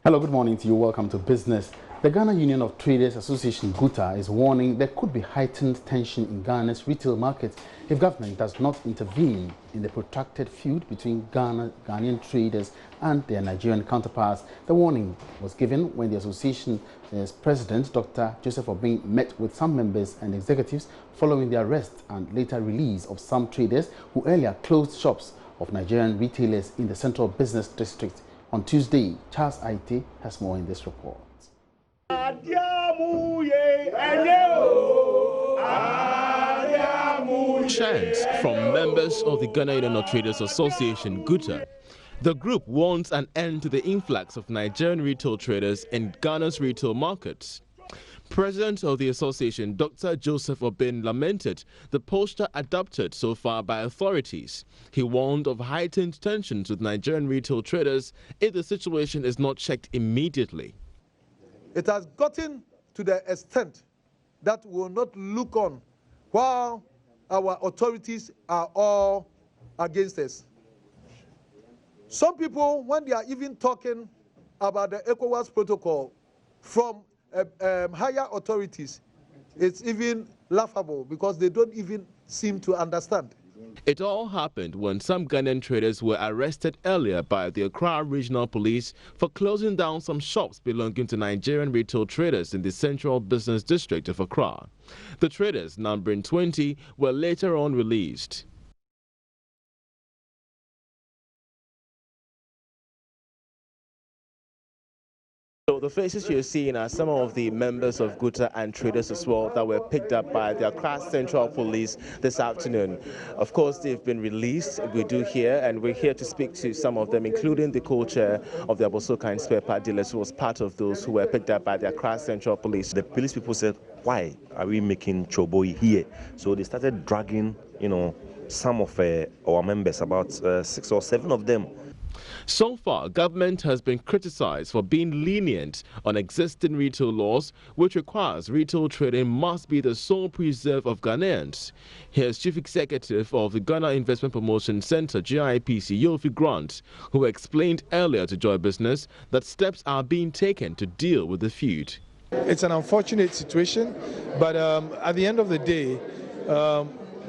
Hello, good morning to you. Welcome to Business. The Ghana Union of Traders Association (GUTA) is warning there could be heightened tension in Ghana's retail market if government does not intervene in the protracted feud between Ghanaian traders and their Nigerian counterparts. The warning was given when the association's president, Dr. Joseph Obin, met with some members and executives following the arrest and later release of some traders who earlier closed shops of Nigerian retailers in the Central Business District. On Tuesday, Charles Aite has more in this report. Chants from members of the Ghana Union of Traders Association (GUTA). The group wants an end to the influx of Nigerian retail traders in Ghana's retail markets. President of the association, Dr. Joseph Obin, lamented the posture adopted so far by authorities. He warned of heightened tensions with Nigerian retail traders if the situation is not checked immediately. It has gotten to the extent that we will not look on while our authorities are all against us. Some people, when they are even talking about the ECOWAS protocol from higher authorities, it's even laughable because they don't even seem to understand. It all happened when some Ghanaian traders were arrested earlier by the Accra Regional Police for closing down some shops belonging to Nigerian retail traders in the Central Business District of Accra. The traders, numbering 20, were later on released. So the faces you're seeing are some of the members of GUTA and traders as well that were picked up by the Accra Central Police this afternoon. Of course, they've been released, we do here, and we're here to speak to some of them, including the co-chair of the Abosoka and spare part dealers, who was part of those who were picked up by the Accra Central Police. The police people said, why are we making choboi here? So they started dragging, some of our members, about 6 or 7 of them. So far, government has been criticized for being lenient on existing retail laws, which requires retail trading must be the sole preserve of Ghanaians. Here's Chief Executive of the Ghana Investment Promotion Center, GIPC, Yofi Grant, who explained earlier to Joy Business that steps are being taken to deal with the feud. It's an unfortunate situation, but at the end of the day,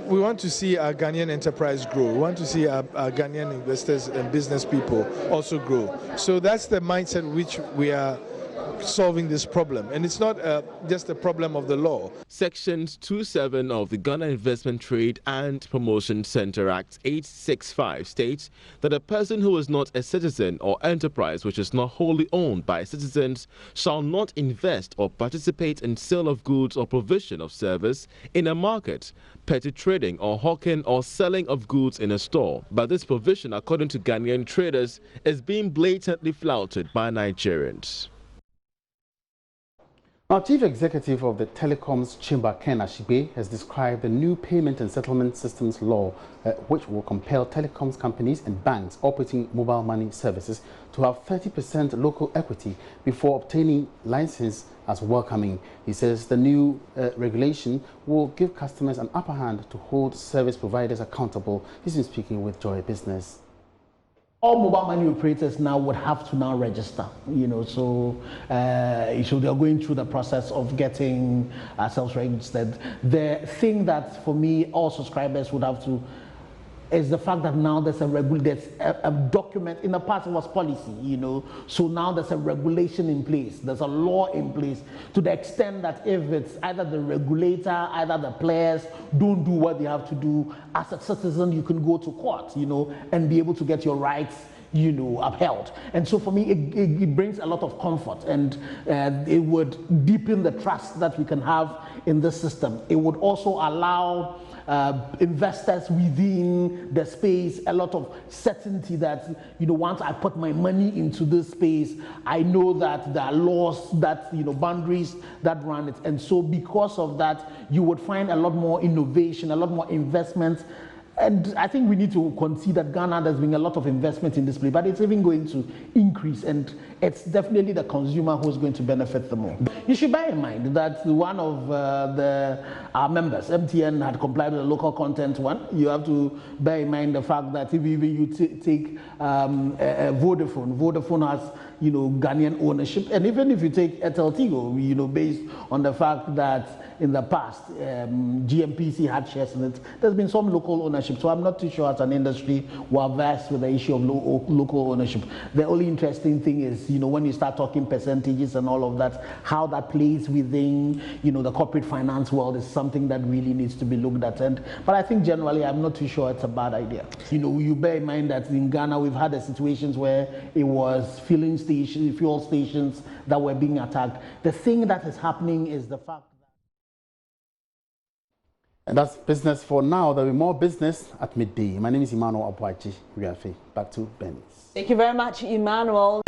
we want to see our Ghanaian enterprise grow. We want to see our Ghanaian investors and business people also grow. So that's the mindset which we are solving this problem. And it's not just a problem of the law. Sections 27 of the Ghana Investment Trade and Promotion Center Act 865 states that a person who is not a citizen or enterprise which is not wholly owned by citizens shall not invest or participate in sale of goods or provision of service in a market, petty trading or hawking or selling of goods in a store. But this provision, according to Ghanaian traders, is being blatantly flouted by Nigerians. Now, Chief Executive of the Telecoms Chamber, Ken Ashibe, has described the new Payment and Settlement Systems Law, which will compel telecoms companies and banks operating mobile money services to have 30% local equity before obtaining license as welcoming. He says the new regulation will give customers an upper hand to hold service providers accountable. He's been speaking with Joy Business. All mobile money operators now would have to now register, so they are going through the process of getting ourselves registered. The thing that for me all subscribers would have to is the fact that now there's a document. In the past it was policy, so now there's a regulation in place, there's a law in place, to the extent that if it's either the regulator, either the players don't do what they have to do, as a citizen you can go to court, and be able to get your rights upheld. And so for me it brings a lot of comfort, and it would deepen the trust that we can have in this system. It would also allow investors within the space a lot of certainty that once I put my money into this space, I know that there are laws that boundaries that run it. And so because of that, you would find a lot more innovation, a lot more investment And I think we need to concede that Ghana, there's been a lot of investment in this place, but it's even going to increase, and it's definitely the consumer who's going to benefit the more. You should bear in mind that one of our members, MTN, had complied with the local content one. You have to bear in mind the fact that if even you take Vodafone has, you know, Ghanaian ownership, and even if you take Eteltigo, you know, based on the fact that in the past, GMPC had shares in it. There's been some local ownership, so I'm not too sure as an industry we're versed with the issue of local ownership. The only interesting thing is, you know, when you start talking percentages and all of that, how that plays within, you know, the corporate finance world is something that really needs to be looked at. But I think generally, I'm not too sure it's a bad idea. You know, you bear in mind that in Ghana, we've had the situations where it was fuel stations that were being attacked. The thing that is happening is the fact. And that's business for now. There'll be more business at midday. My name is Emmanuel Abuaji. Back to Benis. Thank you very much, Emmanuel.